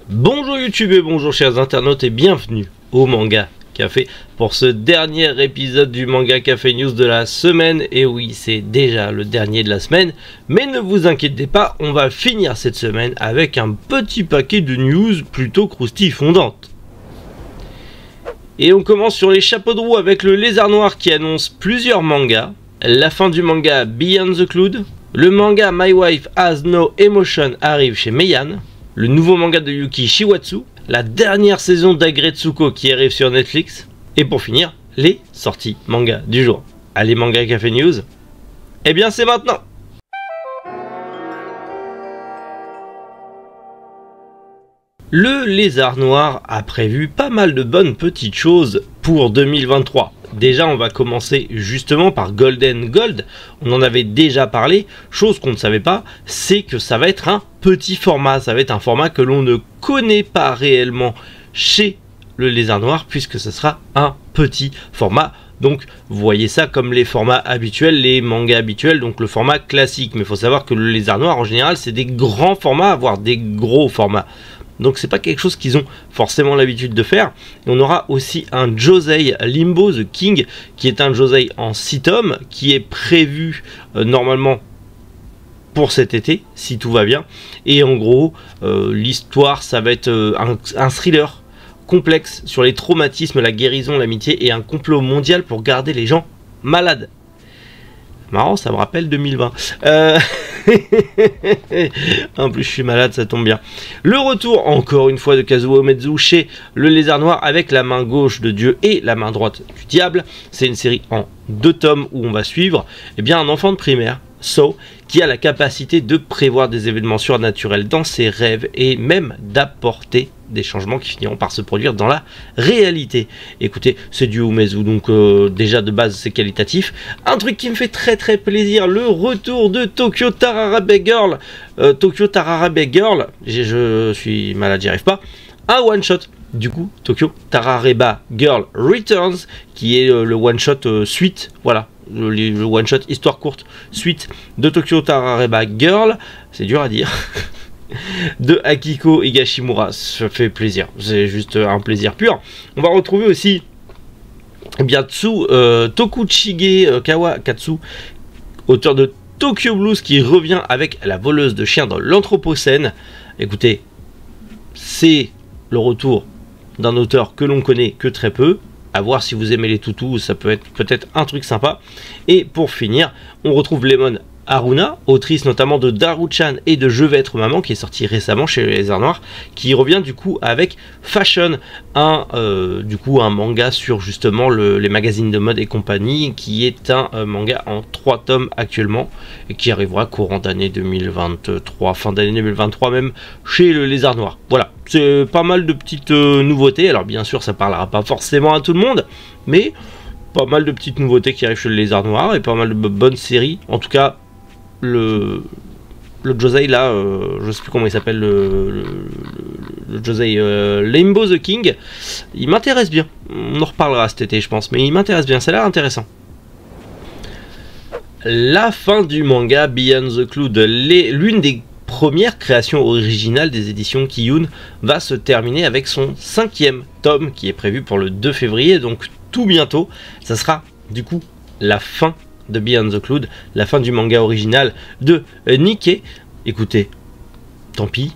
Bonjour YouTube et bonjour chers internautes et bienvenue au Manga Café pour ce dernier épisode du Manga Café News de la semaine. Et oui, c'est déjà le dernier de la semaine, mais ne vous inquiétez pas, on va finir cette semaine avec un petit paquet de news plutôt croustillantes. Et on commence sur les chapeaux de roue avec le Lézard Noir qui annonce plusieurs mangas, la fin du manga Beyond the Cloud, le manga My Wife Has No Emotion arrive chez Meian, le nouveau manga de Yuki Shiwatsu, la dernière saison d'Agretsuko qui arrive sur Netflix, et pour finir, les sorties manga du jour. Allez, Manga Café News, eh bien c'est maintenant. Le Lézard Noir a prévu pas mal de bonnes petites choses pour 2023. Déjà, on va commencer justement par Golden Gold. On en avait déjà parlé. Chose qu'on ne savait pas, c'est que ça va être un petit format. Ça va être un format que l'on ne connaît pas réellement chez le Lézard Noir, puisque ce sera un petit format. Donc, vous voyez ça comme les formats habituels, les mangas habituels, donc le format classique. Mais il faut savoir que le Lézard Noir, en général, c'est des grands formats, voire des gros formats. Donc c'est pas quelque chose qu'ils ont forcément l'habitude de faire. Et on aura aussi un Josei Limbo the King, qui est un Josei en 6 tomes, qui est prévu normalement pour cet été, si tout va bien. Et en gros, l'histoire, ça va être un thriller complexe sur les traumatismes, la guérison, l'amitié et un complot mondial pour garder les gens malades. Marrant, ça me rappelle 2020. En plus, je suis malade, ça tombe bien. Le retour, encore une fois, de Kazuo Uematsu chez le Lézard Noir avec la main gauche de Dieu et la main droite du diable. C'est une série en 2 tomes où on va suivre un enfant de primaire, So, qui a la capacité de prévoir des événements surnaturels dans ses rêves et même d'apporter des changements qui finiront par se produire dans la réalité. Écoutez, c'est du Uematsu, donc déjà de base c'est qualitatif. Un truc qui me fait très plaisir, le retour de Tokyo Tararabe Girl. Tokyo Tararabe Girl, je suis malade, j'y arrive pas. Un one shot. Du coup, Tokyo Tarareba Girl Returns, qui est le one shot suite, voilà, le one shot histoire courte suite de Tokyo Tarareba Girl, c'est dur à dire, de Akiko Higashimura. Ça fait plaisir, c'est juste un plaisir pur. On va retrouver aussi Tokuchige Kawakatsu, auteur de Tokyo Blues, qui revient avec La voleuse de chiens dans l'Anthropocène. Écoutez, c'est le retour d'un auteur que l'on connaît que très peu. À voir si vous aimez les toutous, ça peut être peut-être un truc sympa. Et pour finir, on retrouve Lemon Haruna, autrice notamment de Daru-chan et de Je vais être maman, qui est sorti récemment chez les Lézards Noirs, qui revient du coup avec Fashion, un manga sur justement les magazines de mode et compagnie, qui est un manga en 3 tomes actuellement, et qui arrivera courant d'année 2023, fin d'année 2023 même, chez le Lézard Noir. Voilà, c'est pas mal de petites nouveautés. Alors bien sûr, ça parlera pas forcément à tout le monde, mais pas mal de petites nouveautés qui arrivent chez le Lézard Noir, et pas mal de bonnes séries. En tout cas, le Josei là, je sais plus comment il s'appelle, le Josei Limbo the King, il m'intéresse bien. On en reparlera cet été je pense, mais il m'intéresse bien, ça a l'air intéressant. La fin du manga Beyond the Cloud, l'une des premières créations originales des éditions Kiyun, va se terminer avec son 5e tome qui est prévu pour le 2 février, donc tout bientôt. Ça sera du coup la fin de Beyond the Cloud, la fin du manga original de Nikke. Écoutez, tant pis,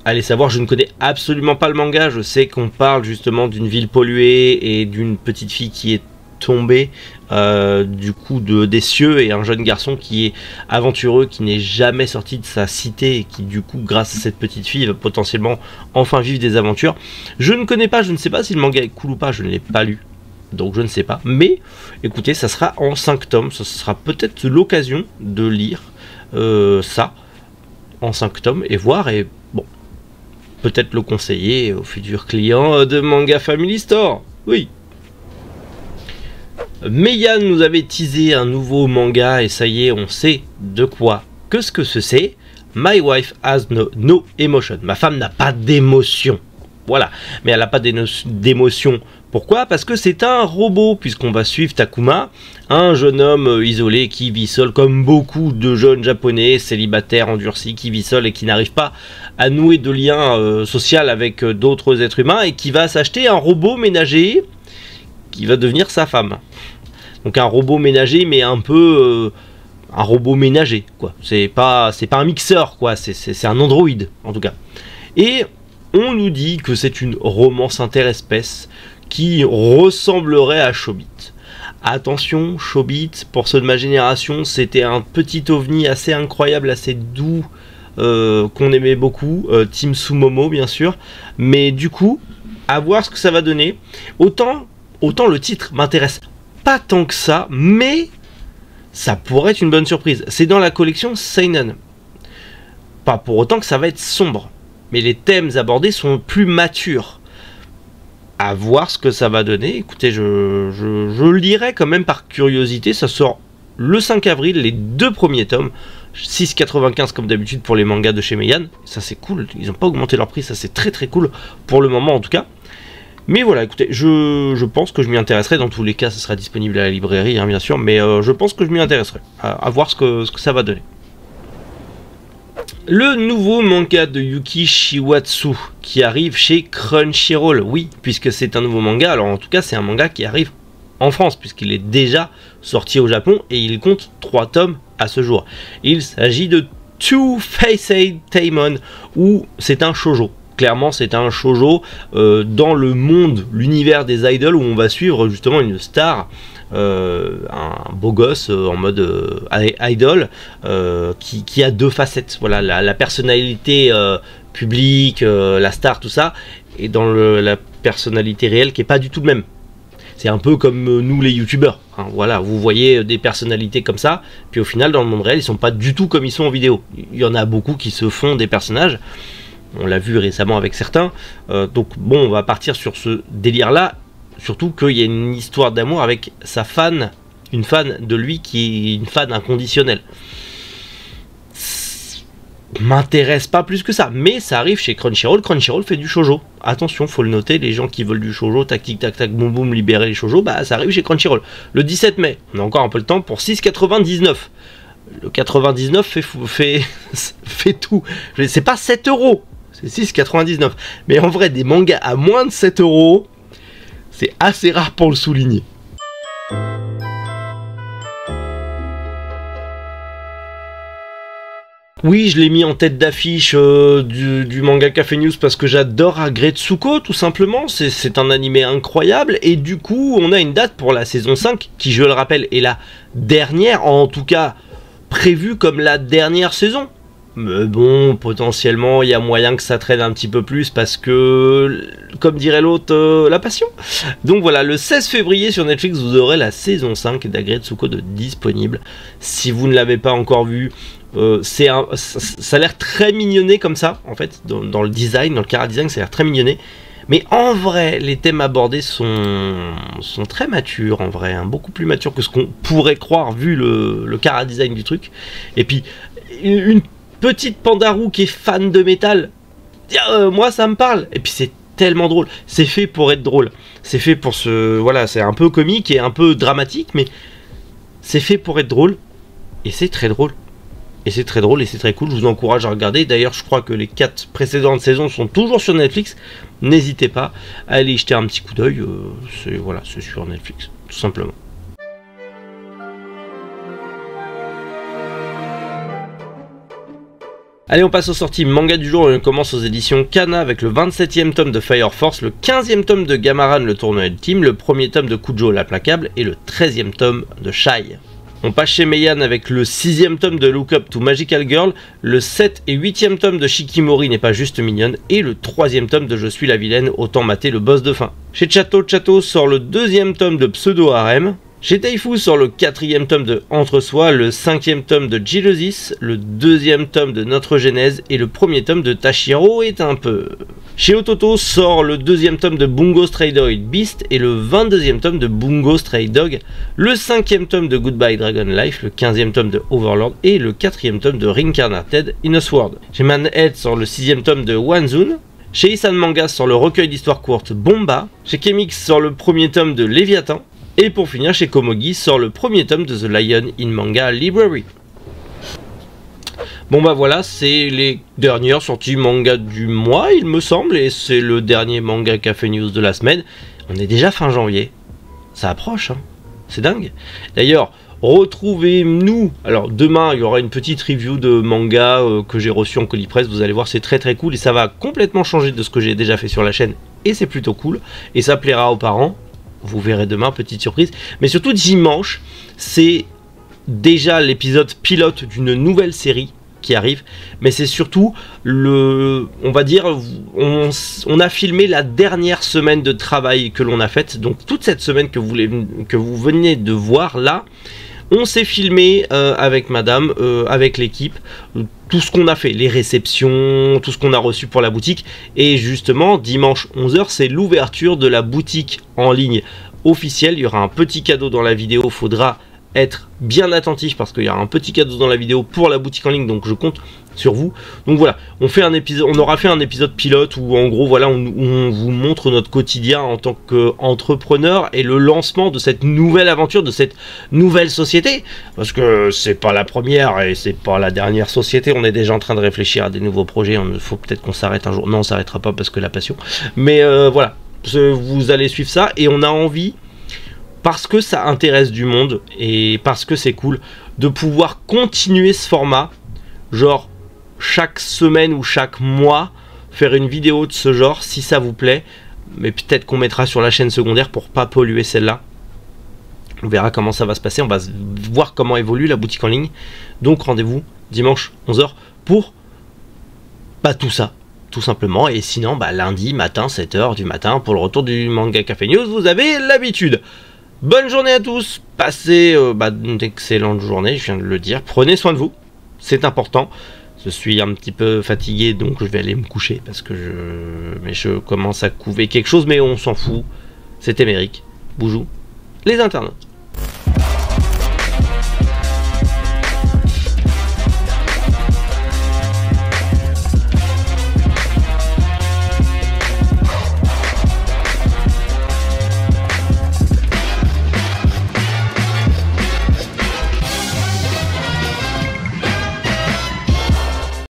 allez savoir, je ne connais absolument pas le manga. Je sais qu'on parle justement d'une ville polluée et d'une petite fille qui est tombée du coup des cieux, et un jeune garçon qui est aventureux, qui n'est jamais sorti de sa cité, et qui du coup grâce à cette petite fille va potentiellement enfin vivre des aventures. Je ne connais pas, je ne sais pas si le manga est cool ou pas, je ne l'ai pas lu, donc je ne sais pas, mais écoutez, ça sera en 5 tomes, ce sera peut-être l'occasion de lire ça en 5 tomes et voir, et bon, peut-être le conseiller aux futurs clients de Manga Family Store. Oui. Meian nous avait teasé un nouveau manga, et ça y est, on sait de quoi, ce que c'est. My Wife Has No Emotion. Ma femme n'a pas d'émotion. Voilà, mais elle n'a pas d'émotion. Pourquoi? Parce que c'est un robot, puisqu'on va suivre Takuma, un jeune homme isolé qui vit seul, comme beaucoup de jeunes japonais célibataires endurcis qui vit seul et qui n'arrivent pas à nouer de liens sociaux avec d'autres êtres humains et qui va s'acheter un robot ménager qui va devenir sa femme. Donc un robot ménager, mais un peu un robot ménager, quoi. C'est pas un mixeur, quoi. C'est un androïde, en tout cas. Et on nous dit que c'est une romance interespèce qui ressemblerait à Chobit. Attention, Chobit, pour ceux de ma génération, c'était un petit ovni assez incroyable, assez doux, qu'on aimait beaucoup, Team Sumomo bien sûr, mais du coup, à voir ce que ça va donner. Autant le titre m'intéresse pas tant que ça, mais ça pourrait être une bonne surprise. C'est dans la collection Seinen. Pas pour autant que ça va être sombre, mais les thèmes abordés sont plus matures. À voir ce que ça va donner. Écoutez, je le dirai quand même par curiosité, ça sort le 5 avril, les 2 premiers tomes, 6,95 comme d'habitude pour les mangas de chez Meian. Ça c'est cool, ils n'ont pas augmenté leur prix, ça c'est très très cool pour le moment en tout cas. Mais voilà, écoutez, je pense que je m'y intéresserai. Dans tous les cas, ça sera disponible à la librairie, hein, bien sûr, mais je pense que je m'y intéresserai, à voir ce que ça va donner. Le nouveau manga de Yuki Shiwatsu qui arrive chez Crunchyroll, oui, puisque c'est un nouveau manga, alors en tout cas c'est un manga qui arrive en France, puisqu'il est déjà sorti au Japon et il compte 3 tomes à ce jour. Il s'agit de Two-Faced Taemon, où c'est un shoujo. Clairement c'est un shoujo dans le monde, l'univers des idols, où on va suivre justement une star, un beau gosse en mode idol, qui a 2 facettes. Voilà, la personnalité publique, la star, tout ça, et dans la personnalité réelle qui est pas du tout le même. C'est un peu comme nous les youtubeurs, hein, voilà, vous voyez des personnalités comme ça, puis au final dans le monde réel ils sont pas du tout comme ils sont en vidéo. Il y en a beaucoup qui se font des personnages, on l'a vu récemment avec certains, donc bon, on va partir sur ce délire là, surtout qu'il y a une histoire d'amour avec sa fan, une fan de lui qui est une fan inconditionnelle. M'intéresse pas plus que ça, mais ça arrive chez Crunchyroll. Crunchyroll fait du shoujo, attention, faut le noter, les gens qui veulent du shoujo, tac tic tac tac boum boum, libérer les shoujo, bah ça arrive chez Crunchyroll le 17 mai, on a encore un peu le temps, pour 6,99. Le 99 fait tout, c'est pas 7 €, c'est 6,99, mais en vrai des mangas à moins de 7 €, c'est assez rare pour le souligner. Oui, je l'ai mis en tête d'affiche du manga Café News parce que j'adore Agretsuko, tout simplement. C'est un animé incroyable. Et du coup, on a une date pour la saison 5, qui, je le rappelle, est la dernière, en tout cas prévue comme la dernière saison. Mais bon, potentiellement, il y a moyen que ça traîne un petit peu plus parce que, comme dirait l'autre, la passion. Donc voilà, le 16 février sur Netflix, vous aurez la saison 5 d'Agretsuko de disponible. Si vous ne l'avez pas encore vu, ça a l'air très mignonné comme ça, en fait, dans le design, dans le chara-design, ça a l'air très mignonné. Mais en vrai, les thèmes abordés sont très matures, en vrai, hein, beaucoup plus matures que ce qu'on pourrait croire vu le chara-design du truc. Et puis, une petite pandarou qui est fan de métal, moi ça me parle. Et puis c'est tellement drôle, c'est fait pour être drôle, c'est fait pour voilà, c'est un peu comique et un peu dramatique, mais c'est fait pour être drôle, et c'est très drôle. Et c'est très drôle et c'est très cool, je vous encourage à regarder. D'ailleurs je crois que les 4 précédentes saisons sont toujours sur Netflix, n'hésitez pas à aller y jeter un petit coup d'œil, voilà, c'est sur Netflix, tout simplement. Allez, on passe aux sorties manga du jour et on commence aux éditions Kana avec le 27e tome de Fire Force, le 15e tome de Gamaran, le tournoi ultime, le 1er tome de Kujo l'implacable et le 13e tome de Shai. On passe chez Meian avec le 6e tome de Look Up to Magical Girl, le 7 et 8e tome de Shikimori n'est pas juste mignonne et le 3e tome de Je suis la vilaine, autant mater le boss de fin. Chez Chato sort le 2e tome de Pseudo Harem. Chez Taifu sort le 4e tome de Entre Soi, le 5e tome de Gelosis, le 2e tome de Notre Genèse et le 1er tome de Tashiro est un peu. Chez Ototo sort le 2e tome de Bungo Stray Dog Beast et le 22e tome de Bungo Stray Dog, le 5e tome de Goodbye Dragon Life, le 15e tome de Overlord et le 4e tome de Reincarnated in a Sword. Chez Manhead sort le 6e tome de Wanzun. Chez Isan Manga sort le recueil d'histoires courtes Bomba. Chez Kemix sort le 1er tome de Léviathan. Et pour finir, chez Komogi sort le 1er tome de The Lion in Manga Library. Bon bah voilà, c'est les dernières sorties manga du mois, il me semble, et c'est le dernier manga Café News de la semaine. On est déjà fin janvier, ça approche, hein. C'est dingue. D'ailleurs, retrouvez-nous, alors demain il y aura une petite review de manga que j'ai reçu en colis presse, vous allez voir, c'est très très cool, et ça va complètement changer de ce que j'ai déjà fait sur la chaîne, et c'est plutôt cool, et ça plaira aux parents. Vous verrez demain, petite surprise. Mais surtout dimanche, c'est déjà l'épisode pilote d'une nouvelle série qui arrive, mais c'est surtout on va dire, on a filmé la dernière semaine de travail que l'on a faite, donc toute cette semaine que vous venez de voir là, on s'est filmé avec madame, avec l'équipe, tout ce qu'on a fait, les réceptions, tout ce qu'on a reçu pour la boutique, et justement dimanche 11 h c'est l'ouverture de la boutique en ligne officielle. Il y aura un petit cadeau dans la vidéo, faudra être bien attentif parce qu'il y aura un petit cadeau dans la vidéo pour la boutique en ligne, donc je compte sur vous. Donc voilà, on aura fait un épisode pilote où en gros voilà, on vous montre notre quotidien en tant qu'entrepreneur et le lancement de cette nouvelle aventure, de cette nouvelle société, parce que c'est pas la première et c'est pas la dernière société. On est déjà en train de réfléchir à des nouveaux projets. Il faut peut-être qu'on s'arrête un jour. Non, on s'arrêtera pas parce que la passion, mais voilà, vous allez suivre ça, et on a envie, parce que ça intéresse du monde et parce que c'est cool, de pouvoir continuer ce format, genre chaque semaine ou chaque mois, faire une vidéo de ce genre si ça vous plaît, mais peut-être qu'on mettra sur la chaîne secondaire pour pas polluer celle-là. On verra comment ça va se passer, on va voir comment évolue la boutique en ligne. Donc rendez-vous dimanche 11 h pour tout ça, tout simplement. Et sinon lundi matin 7 h du matin pour le retour du Manga Café News, vous avez l'habitude. Bonne journée à tous, passez une excellente journée, je viens de le dire, prenez soin de vous, c'est important. Je suis un petit peu fatigué, donc je vais aller me coucher parce que je commence à couver quelque chose, mais on s'en fout. C'était Méric, Boujou, les internautes.